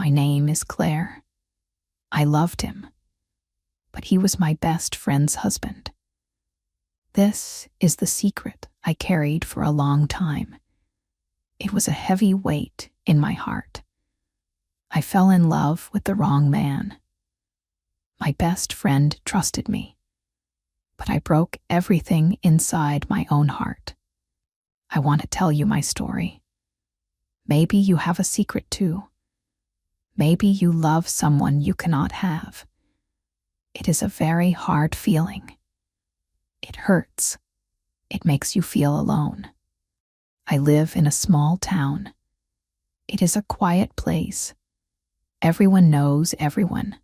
My name is Claire. I loved him, but he was my best friend's husband. This is the secret I carried for a long time. It was a heavy weight in my heart. I fell in love with the wrong man. My best friend trusted me, but I broke everything inside my own heart. I want to tell you my story. Maybe you have a secret too. Maybe you love someone you cannot have. It is a very hard feeling. It hurts. It makes you feel alone. I live in a small town. It is a quiet place. Everyone knows everyone.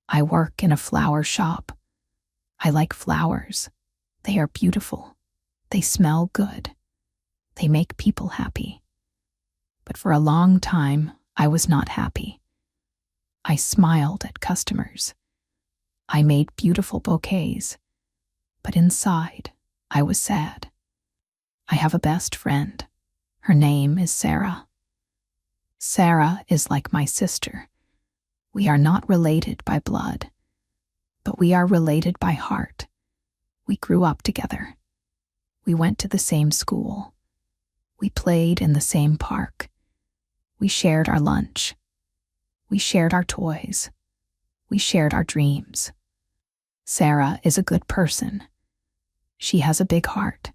I work in a flower shop. I like flowers. They are beautiful. They smell good. They make people happy. But for a long time, I was not happy. I smiled at customers. I made beautiful bouquets. But inside, I was sad. I have a best friend. Her name is Sarah. Sarah is like my sister. We are not related by blood, but we are related by heart. We grew up together. We went to the same school. We played in the same park. We shared our lunch. We shared our toys. We shared our dreams. Sarah is a good person. She has a big heart.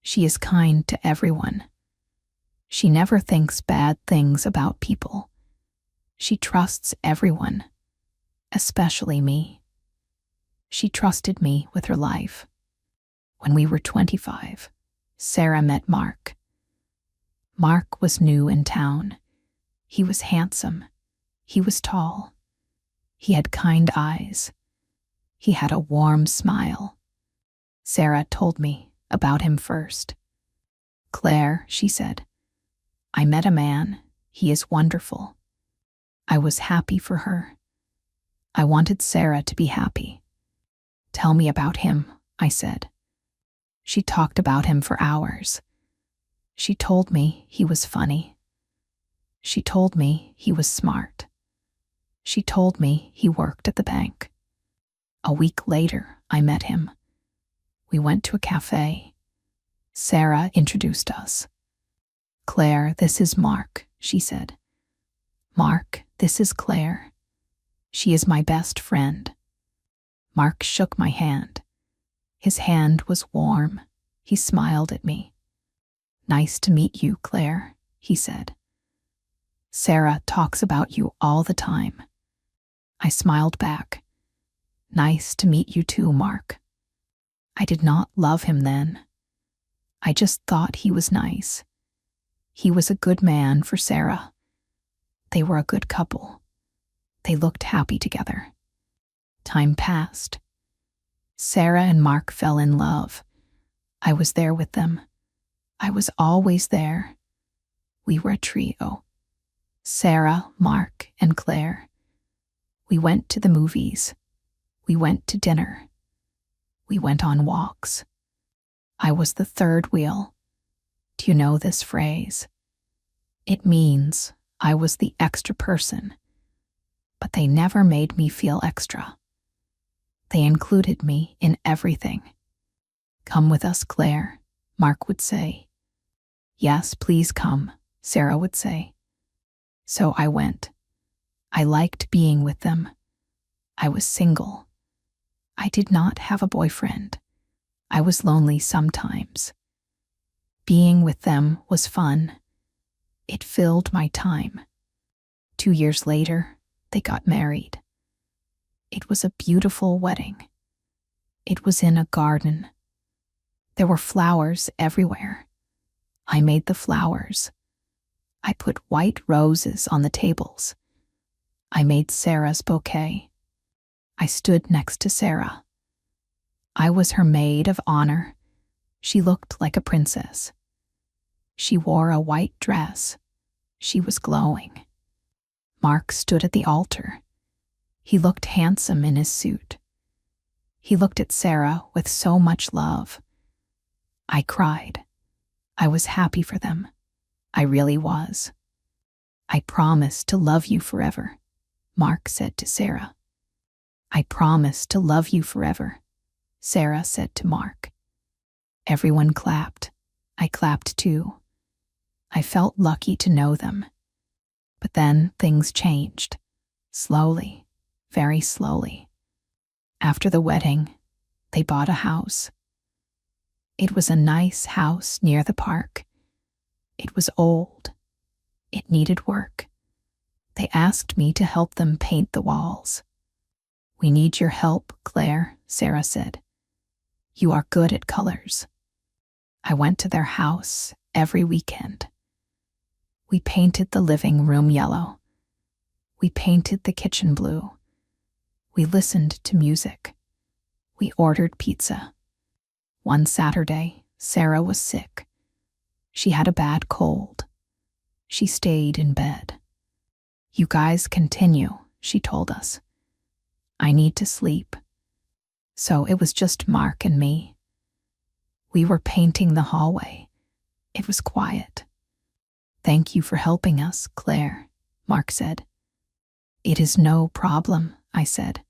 She is kind to everyone. She never thinks bad things about people. She trusts everyone, especially me. She trusted me with her life. When we were 25, Sarah met Mark. Mark was new in town. He was handsome. He was tall. He had kind eyes. He had a warm smile. Sarah told me about him first. Claire, she said, I met a man. He is wonderful. I was happy for her. I wanted Sarah to be happy. Tell me about him, I said. She talked about him for hours. She told me he was funny. She told me he was smart. She told me he worked at the bank. A week later, I met him. We went to a cafe. Sarah introduced us. Claire, this is Mark, she said. Mark, this is Claire. She is my best friend. Mark shook my hand. His hand was warm. He smiled at me. Nice to meet you, Claire, he said. Sarah talks about you all the time. I smiled back. Nice to meet you too, Mark. I did not love him then. I just thought he was nice. He was a good man for Sarah. They were a good couple. They looked happy together. Time passed. Sarah and Mark fell in love. I was there with them. I was always there. We were a trio. Sarah, Mark, and Claire. We went to the movies. We went to dinner. We went on walks. I was the third wheel. Do you know this phrase? It means I was the extra person. But they never made me feel extra. They included me in everything. Come with us, Claire, Mark would say. Yes, please come, Sarah would say. So I went. I liked being with them. I was single. I did not have a boyfriend. I was lonely sometimes. Being with them was fun. It filled my time. 2 years later, they got married. It was a beautiful wedding. It was in a garden. There were flowers everywhere. I made the flowers. I put white roses on the tables. I made Sarah's bouquet. I stood next to Sarah. I was her maid of honor. She looked like a princess. She wore a white dress. She was glowing. Mark stood at the altar. He looked handsome in his suit. He looked at Sarah with so much love. I cried. I was happy for them. I really was. I promise to love you forever, Mark said to Sarah. I promise to love you forever, Sarah said to Mark. Everyone clapped. I clapped too. I felt lucky to know them. But then things changed. Slowly, very slowly. After the wedding, they bought a house. It was a nice house near the park. It was old. It needed work. They asked me to help them paint the walls. We need your help, Claire, Sarah said. You are good at colors. I went to their house every weekend. We painted the living room yellow. We painted the kitchen blue. We listened to music. We ordered pizza. One Saturday, Sarah was sick. She had a bad cold. She stayed in bed. You guys continue, she told us. I need to sleep. So it was just Mark and me. We were painting the hallway. It was quiet. Thank you for helping us, Claire, Mark said. It is no problem, I said.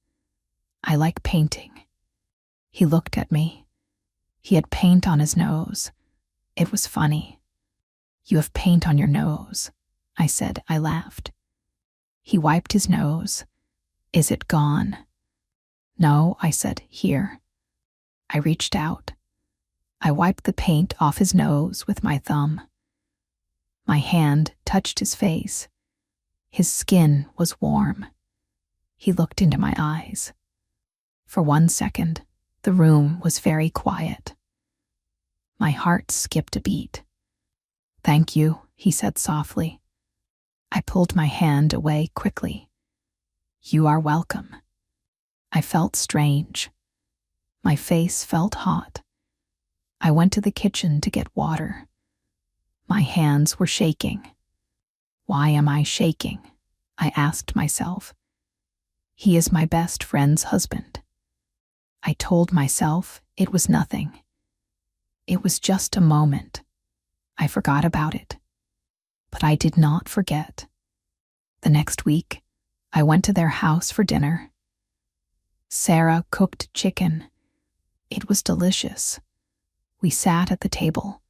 I like painting. He looked at me. He had paint on his nose. It was funny. You have paint on your nose, I said. I laughed. He wiped his nose. Is it gone? No, I said. Here. I reached out. I wiped the paint off his nose with my thumb. My hand touched his face. His skin was warm. He looked into my eyes. For 1 second, the room was very quiet. My heart skipped a beat. Thank you, he said softly. I pulled my hand away quickly. You are welcome. I felt strange. My face felt hot. I went to the kitchen to get water. My hands were shaking. Why am I shaking? I asked myself. He is my best friend's husband. I told myself it was nothing. It was just a moment. I forgot about it. But I did not forget. The next week, I went to their house for dinner. Sarah cooked chicken. It was delicious. We sat at the table.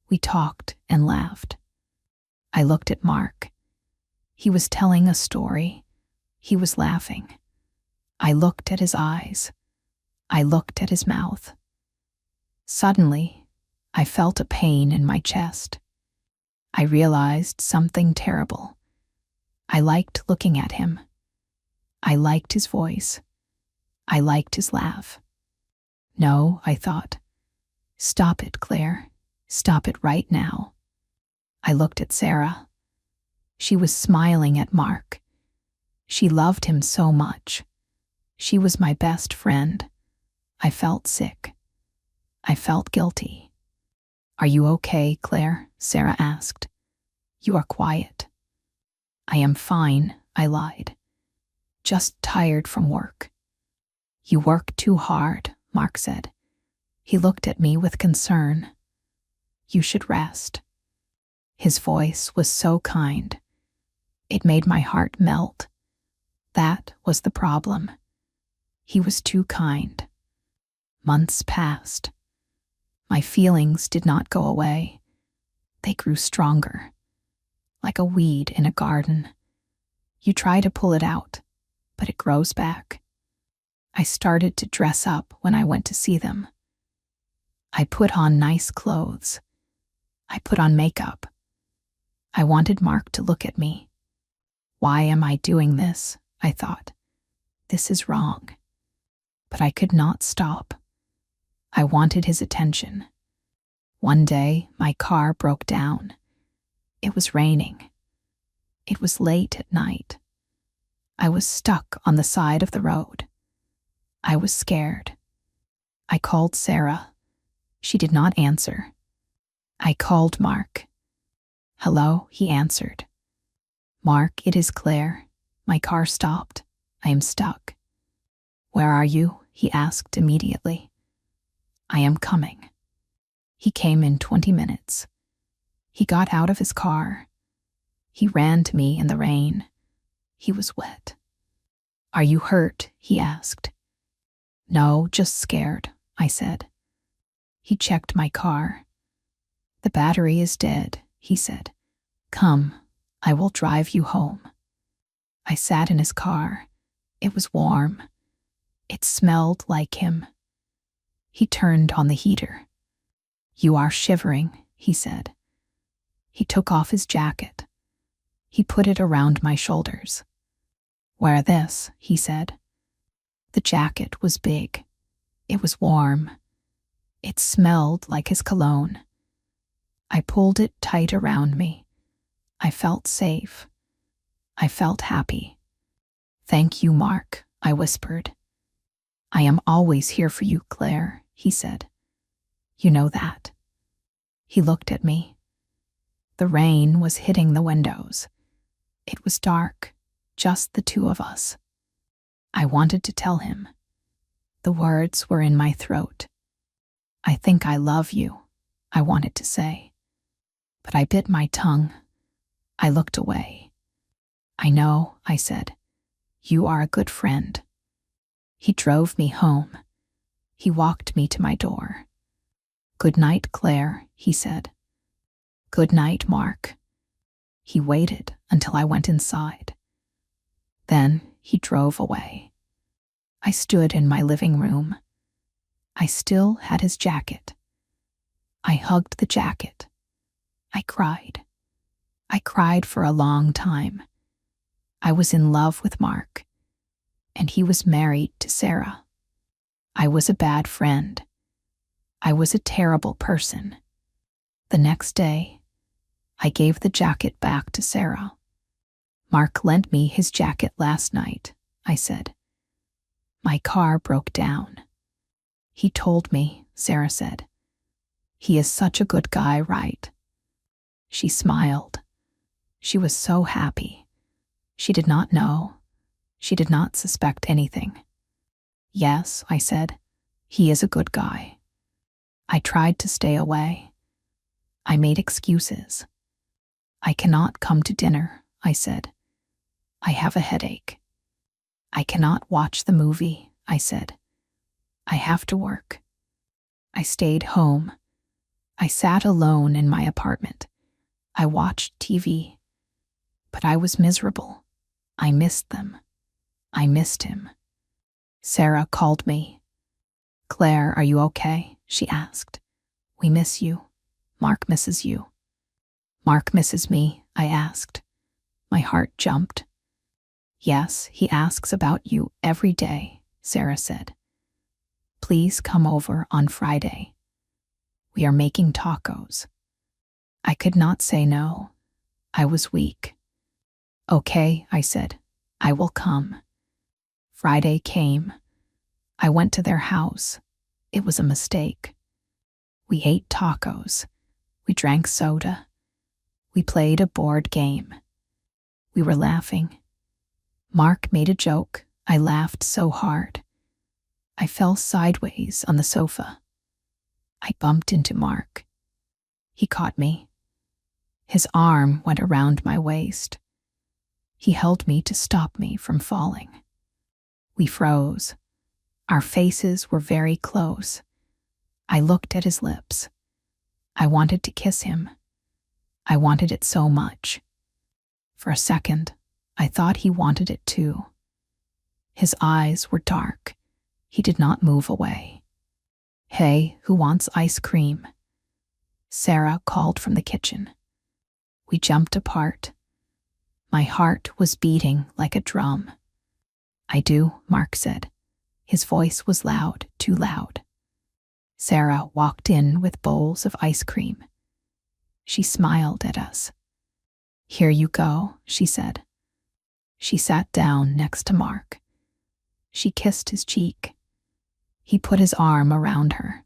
We talked and laughed. I looked at Mark. He was telling a story. He was laughing. I looked at his eyes. I looked at his mouth. Suddenly, I felt a pain in my chest. I realized something terrible. I liked looking at him. I liked his voice. I liked his laugh. No, I thought. Stop it, Claire. Stop it right now. I looked at Sarah. She was smiling at Mark. She loved him so much. She was my best friend. I felt sick. I felt guilty. Are you okay, Claire? Sarah asked. You are quiet. I am fine, I lied. Just tired from work. You work too hard, Mark said. He looked at me with concern. You should rest. His voice was so kind. It made my heart melt. That was the problem. He was too kind. Months passed. My feelings did not go away. They grew stronger, like a weed in a garden. You try to pull it out, but it grows back. I started to dress up when I went to see them. I put on nice clothes. I put on makeup. I wanted Mark to look at me. Why am I doing this? I thought. This is wrong. But I could not stop. I wanted his attention. One day, my car broke down. It was raining. It was late at night. I was stuck on the side of the road. I was scared. I called Sarah. She did not answer. I called Mark. Hello, he answered. Mark, it is Claire. My car stopped. I am stuck. Where are you? He asked immediately. I am coming. He came in 20 minutes. He got out of his car. He ran to me in the rain. He was wet. "Are you hurt?" he asked. "No, just scared," I said. He checked my car. "The battery is dead," he said. "Come, I will drive you home." I sat in his car. It was warm. It smelled like him. He turned on the heater. "You are shivering," he said. He took off his jacket. He put it around my shoulders. "Wear this," he said. The jacket was big. It was warm. It smelled like his cologne. I pulled it tight around me. I felt safe. I felt happy. "Thank you, Mark," I whispered. "I am always here for you, Claire," he said. "You know that." He looked at me. The rain was hitting the windows. It was dark, just the two of us. I wanted to tell him. The words were in my throat. "I think I love you," I wanted to say. But I bit my tongue. I looked away. "I know," I said. "You are a good friend." He drove me home. He walked me to my door. "Good night, Claire," he said. "Good night, Mark." He waited until I went inside. Then he drove away. I stood in my living room. I still had his jacket. I hugged the jacket. I cried. I cried for a long time. I was in love with Mark, and he was married to Sarah. I was a bad friend. I was a terrible person. The next day, I gave the jacket back to Sarah. "Mark lent me his jacket last night," I said. "My car broke down." "He told me," Sarah said. "He is such a good guy, right?" She smiled. She was so happy. She did not know. She did not suspect anything. "Yes," I said. "He is a good guy." I tried to stay away. I made excuses. "I cannot come to dinner," I said. "I have a headache." "I cannot watch the movie," I said. "I have to work." I stayed home. I sat alone in my apartment. I watched TV. But I was miserable. I missed them. I missed him. Sarah called me. "Claire, are you okay?" she asked. "We miss you. Mark misses you." "Mark misses me?" I asked. My heart jumped. "Yes, he asks about you every day," Sarah said. "Please come over on Friday. We are making tacos." I could not say no. I was weak. "Okay," I said. "I will come." Friday came. I went to their house. It was a mistake. We ate tacos. We drank soda. We played a board game. We were laughing. Mark made a joke. I laughed so hard. I fell sideways on the sofa. I bumped into Mark. He caught me. His arm went around my waist. He held me to stop me from falling. We froze. Our faces were very close. I looked at his lips. I wanted to kiss him. I wanted it so much. For a second, I thought he wanted it too. His eyes were dark. He did not move away. "Hey, who wants ice cream?" Sarah called from the kitchen. We jumped apart. My heart was beating like a drum. "I do," Mark said. His voice was loud, too loud. Sarah walked in with bowls of ice cream. She smiled at us. "Here you go," she said. She sat down next to Mark. She kissed his cheek. He put his arm around her.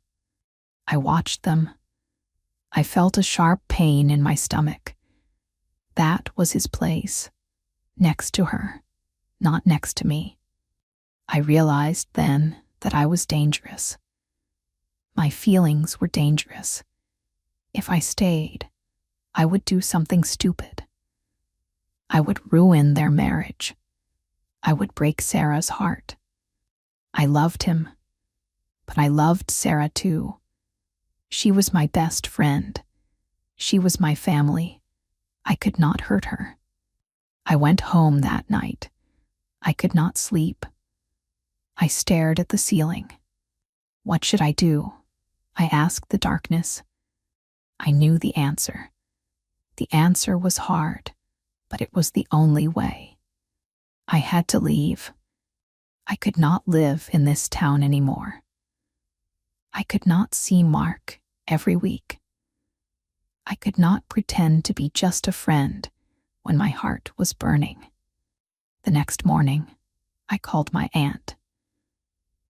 I watched them. I felt a sharp pain in my stomach. That was his place. Next to her, not next to me. I realized then that I was dangerous. My feelings were dangerous. If I stayed, I would do something stupid. I would ruin their marriage. I would break Sarah's heart. I loved him, but I loved Sarah too. She was my best friend. She was my family. I could not hurt her. I went home that night. I could not sleep. I stared at the ceiling. What should I do? I asked the darkness. I knew the answer. The answer was hard, but it was the only way. I had to leave. I could not live in this town anymore. I could not see Mark every week. I could not pretend to be just a friend when my heart was burning. The next morning, I called my aunt.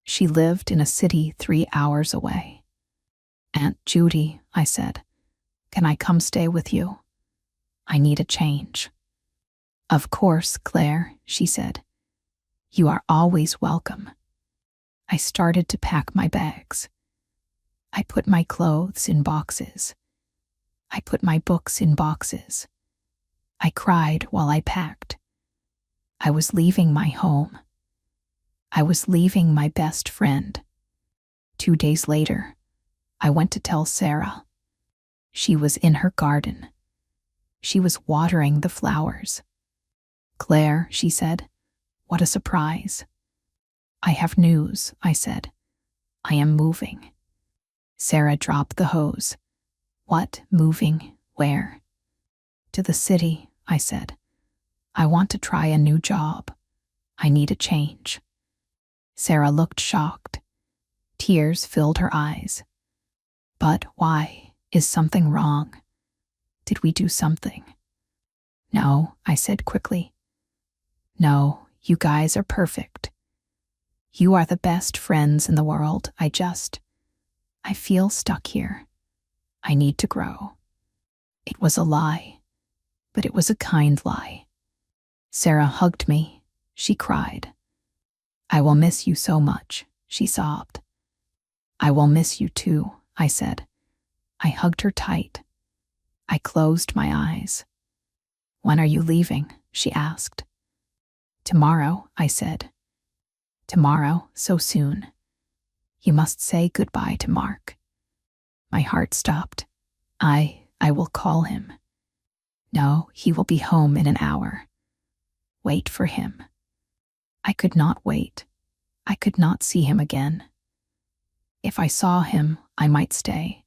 She lived in a city 3 hours away. "Aunt Judy," I said, "can I come stay with you? I need a change." "Of course, Claire," she said. "You are always welcome." I started to pack my bags. I put my clothes in boxes. I put my books in boxes. I cried while I packed. I was leaving my home. I was leaving my best friend. 2 days later, I went to tell Sarah. She was in her garden. She was watering the flowers. "Claire," she said, "what a surprise." "I have news," I said. "I am moving." Sarah dropped the hose. "What, moving? Where?" "To the city," I said. "I want to try a new job. I need a change." Sarah looked shocked. Tears filled her eyes. "But why? Is something wrong? Did we do something?" "No," I said quickly. "No, you guys are perfect. You are the best friends in the world. I feel stuck here. I need to grow." It was a lie, but it was a kind lie. Sarah hugged me. She cried. "I will miss you so much," she sobbed. "I will miss you too," I said. I hugged her tight. I closed my eyes. "When are you leaving?" she asked. "Tomorrow," I said. "Tomorrow, so soon. You must say goodbye to Mark." My heart stopped. I will call him. "No, he will be home in an hour. Wait for him." I could not wait. I could not see him again. If I saw him, I might stay.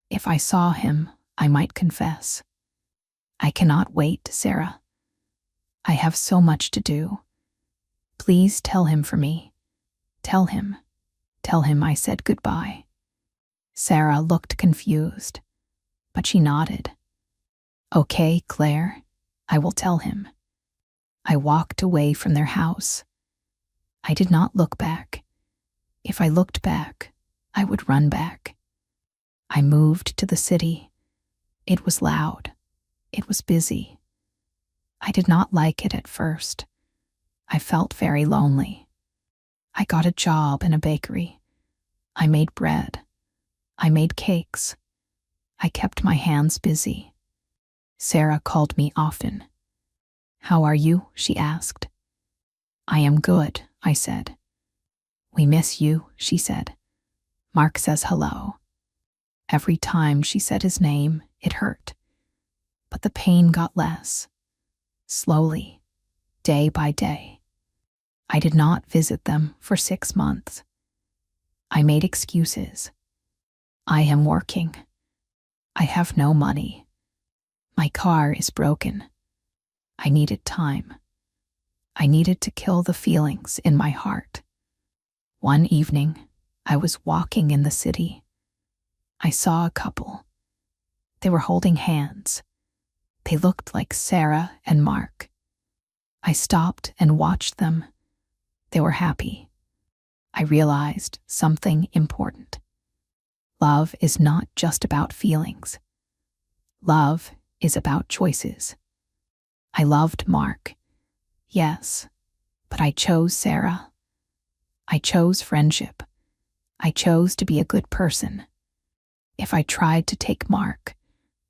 If I saw him, I might confess. "I cannot wait, Sarah. I have so much to do. Please tell him for me. Tell him. Tell him I said goodbye." Sarah looked confused, but she nodded. "Okay, Claire, I will tell him." I walked away from their house. I did not look back. If I looked back, I would run back. I moved to the city. It was loud. It was busy. I did not like it at first. I felt very lonely. I got a job in a bakery. I made bread. I made cakes. I kept my hands busy. Sarah called me often. "How are you?" she asked. "I am good," I said. "We miss you," she said. "Mark says hello." Every time she said his name, it hurt. But the pain got less. Slowly, day by day. I did not visit them for 6 months. I made excuses. "I am working. I have no money. My car is broken." I needed time. I needed to kill the feelings in my heart. One evening, I was walking in the city. I saw a couple. They were holding hands. They looked like Sarah and Mark. I stopped and watched them. They were happy. I realized something important. Love is not just about feelings. Love is about choices. I loved Mark. Yes, but I chose Sarah. I chose friendship. I chose to be a good person. If I tried to take Mark,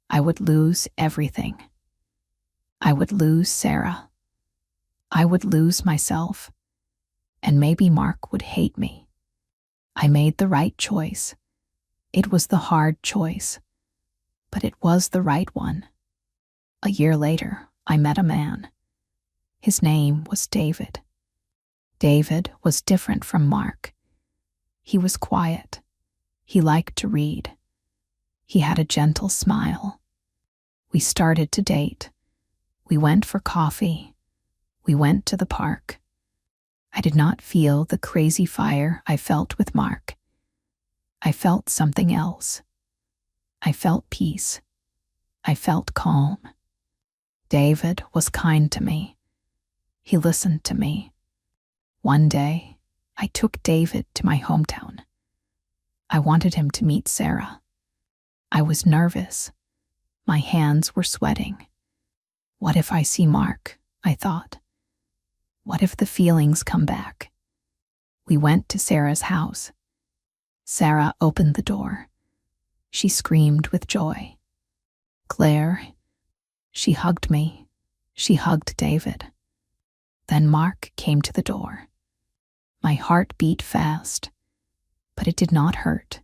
I would lose everything. I would lose Sarah. I would lose myself. And maybe Mark would hate me. I made the right choice. It was the hard choice, but it was the right one. A year later, I met a man. His name was David. David was different from Mark. He was quiet. He liked to read. He had a gentle smile. We started to date. We went for coffee. We went to the park. I did not feel the crazy fire I felt with Mark. I felt something else. I felt peace. I felt calm. David was kind to me. He listened to me. One day, I took David to my hometown. I wanted him to meet Sarah. I was nervous. My hands were sweating. What if I see Mark? I thought. What if the feelings come back? We went to Sarah's house. Sarah opened the door. She screamed with joy. Claire. She hugged me. She hugged David. Then Mark came to the door. My heart beat fast, but it did not hurt.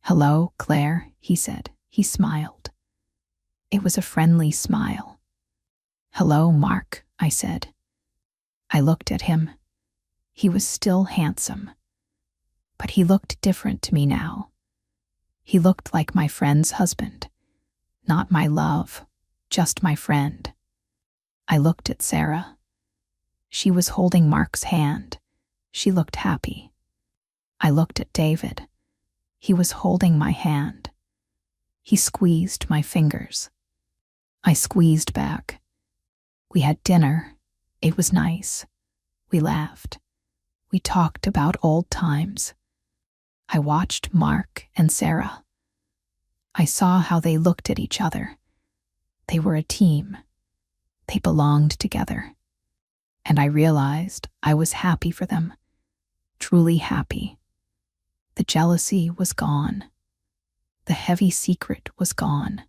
Hello, Claire, he said. He smiled. It was a friendly smile. Hello, Mark, I said. I looked at him. He was still handsome, but he looked different to me now. He looked like my friend's husband, not my love, just my friend. I looked at Sarah. She was holding Mark's hand. She looked happy. I looked at David. He was holding my hand. He squeezed my fingers. I squeezed back. We had dinner. It was nice. We laughed. We talked about old times. I watched Mark and Sarah. I saw how they looked at each other. They were a team. They belonged together. And I realized I was happy for them, truly happy. The jealousy was gone. The heavy secret was gone.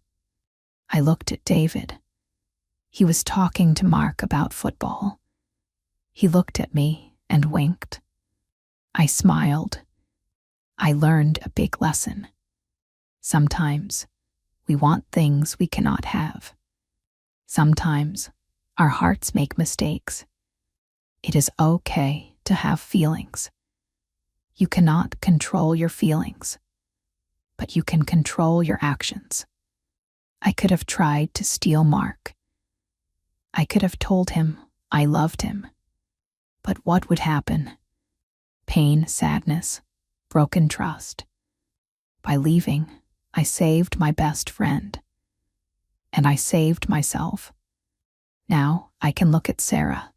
I looked at David. He was talking to Mark about football. He looked at me and winked. I smiled. I learned a big lesson. Sometimes we want things we cannot have. Sometimes our hearts make mistakes. It is okay to have feelings. You cannot control your feelings, but you can control your actions. I could have tried to steal Mark. I could have told him I loved him. But what would happen? Pain, sadness, broken trust. By leaving, I saved my best friend. And I saved myself. Now I can look at Sarah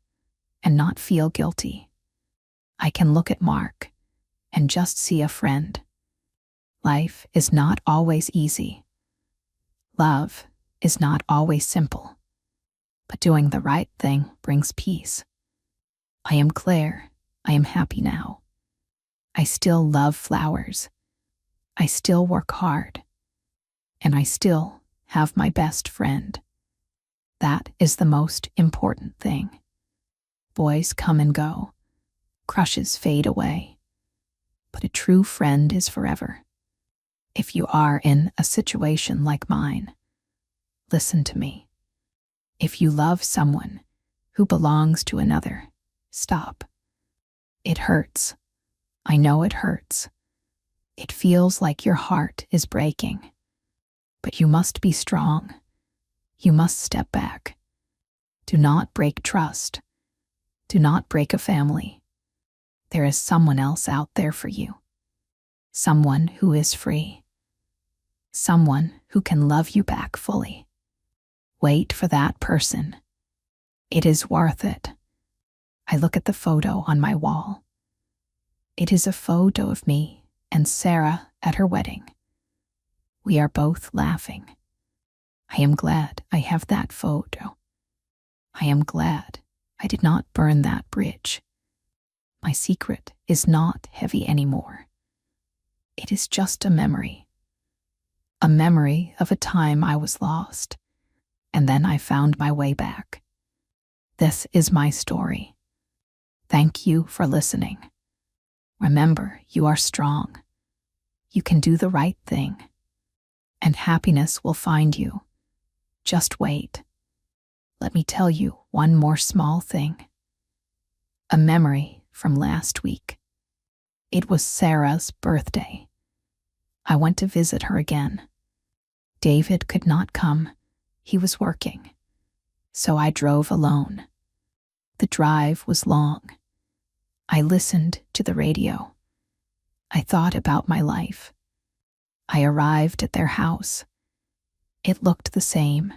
and not feel guilty. I can look at Mark and just see a friend. Life is not always easy. Love is not always simple. But doing the right thing brings peace. I am Claire. I am happy now. I still love flowers. I still work hard. And I still have my best friend. That is the most important thing. Boys come and go. Crushes fade away. But a true friend is forever. If you are in a situation like mine, listen to me. If you love someone who belongs to another, stop. It hurts. I know it hurts. It feels like your heart is breaking. But you must be strong. You must step back. Do not break trust. Do not break a family. There is someone else out there for you. Someone who is free. Someone who can love you back fully. Wait for that person. It is worth it. I look at the photo on my wall. It is a photo of me and Sarah at her wedding. We are both laughing. I am glad I have that photo. I am glad I did not burn that bridge. My secret is not heavy anymore. It is just a memory of a time I was lost and then I found my way back. This is my story. Thank you for listening. Remember, you are strong. You can do the right thing. And happiness will find you. Just wait. Let me tell you one more small thing. A memory from last week. It was Sarah's birthday. I went to visit her again. David could not come. He was working. So I drove alone. The drive was long. I listened to the radio. I thought about my life. I arrived at their house. It looked the same.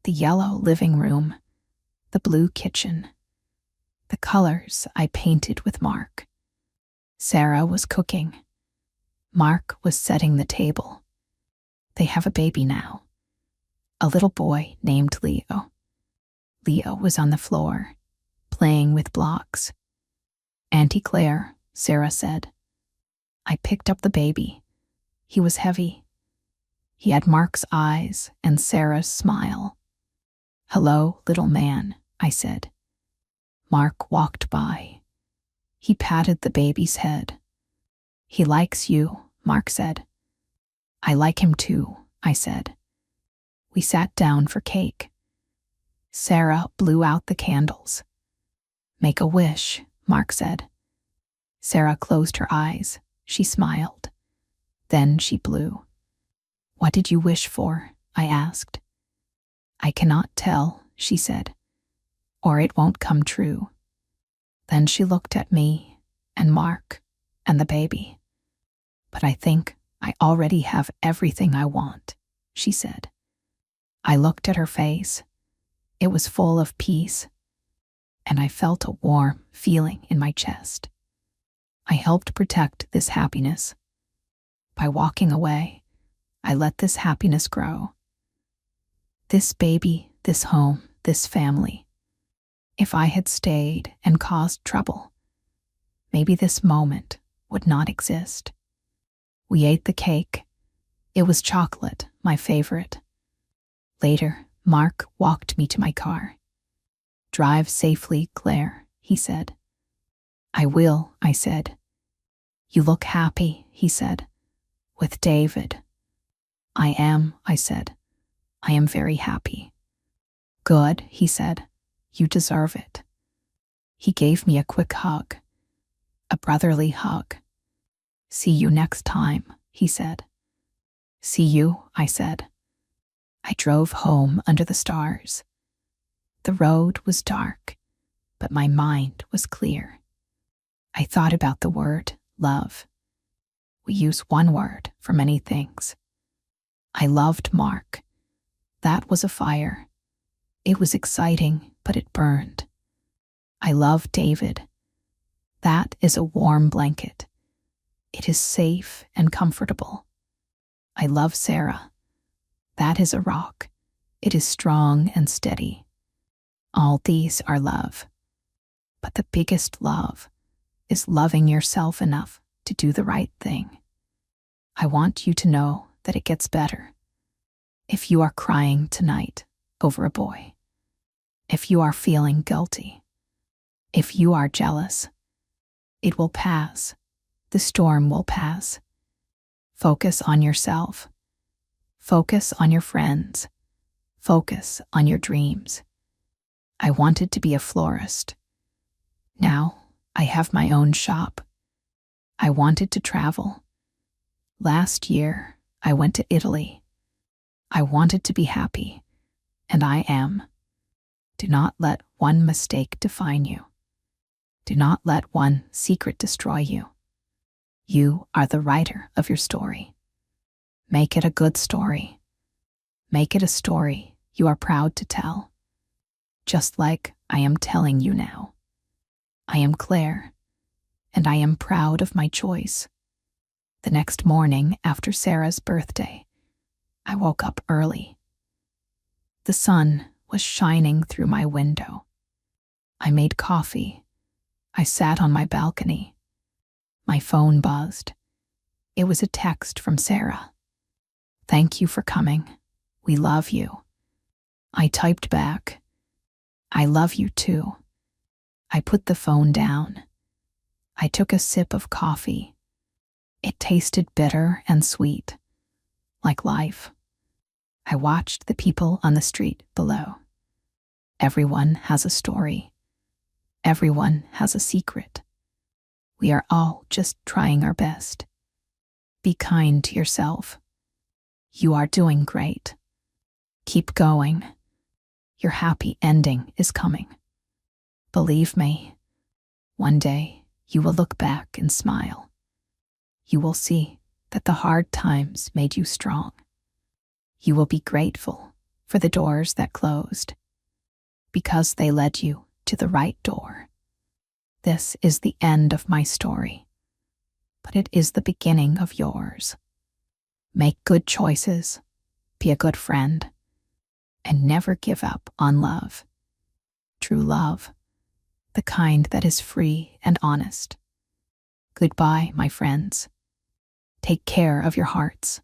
The yellow living room, the blue kitchen, the colors I painted with Mark. Sarah was cooking. Mark was setting the table. They have a baby now, a little boy named Leo. Leo was on the floor, playing with blocks. Auntie Claire, Sarah said. I picked up the baby. He was heavy. He had Mark's eyes and Sarah's smile. Hello, little man, I said. Mark walked by. He patted the baby's head. He likes you, Mark said. I like him too, I said. We sat down for cake. Sarah blew out the candles. Make a wish, Mark said. Sarah closed her eyes. She smiled. Then she blew. What did you wish for? I asked. I cannot tell, she said, or it won't come true. Then she looked at me and Mark and the baby. But I think I already have everything I want, she said. I looked at her face. It was full of peace, and I felt a warm feeling in my chest. I helped protect this happiness. By walking away, I let this happiness grow. This baby, this home, this family. If I had stayed and caused trouble, maybe this moment would not exist. We ate the cake. It was chocolate, my favorite. Later, Mark walked me to my car. Drive safely, Claire, he said. I will, I said. You look happy, he said. With David. I am, I said. I am very happy. Good, he said. You deserve it. He gave me a quick hug. A brotherly hug. See you next time, he said. See you, I said. I drove home under the stars. The road was dark, but my mind was clear. I thought about the word love. We use one word for many things. I loved Mark. That was a fire. It was exciting, but it burned. I love David. That is a warm blanket. It is safe and comfortable. I love Sarah. That is a rock. It is strong and steady. All these are love. But the biggest love is loving yourself enough to do the right thing. I want you to know that it gets better. If you are crying tonight over a boy, if you are feeling guilty, if you are jealous, it will pass. The storm will pass. Focus on yourself. Focus on your friends. Focus on your dreams. I wanted to be a florist. Now I have my own shop. I wanted to travel. Last year, I went to Italy. I wanted to be happy, and I am. Do not let one mistake define you. Do not let one secret destroy you. You are the writer of your story. Make it a good story. Make it a story you are proud to tell. Just like I am telling you now. I am Claire, and I am proud of my choice. The next morning after Sarah's birthday, I woke up early. The sun was shining through my window. I made coffee. I sat on my balcony. My phone buzzed. It was a text from Sarah. Thank you for coming. We love you. I typed back, "I love you too." I put the phone down. I took a sip of coffee. It tasted bitter and sweet, like life. I watched the people on the street below. Everyone has a story. Everyone has a secret. We are all just trying our best. Be kind to yourself. You are doing great. Keep going. Your happy ending is coming. Believe me, one day you will look back and smile. You will see that the hard times made you strong. You will be grateful for the doors that closed, because they led you to the right door. This is the end of my story, but it is the beginning of yours. Make good choices, be a good friend, and never give up on love. True love, the kind that is free and honest. Goodbye, my friends. Take care of your hearts.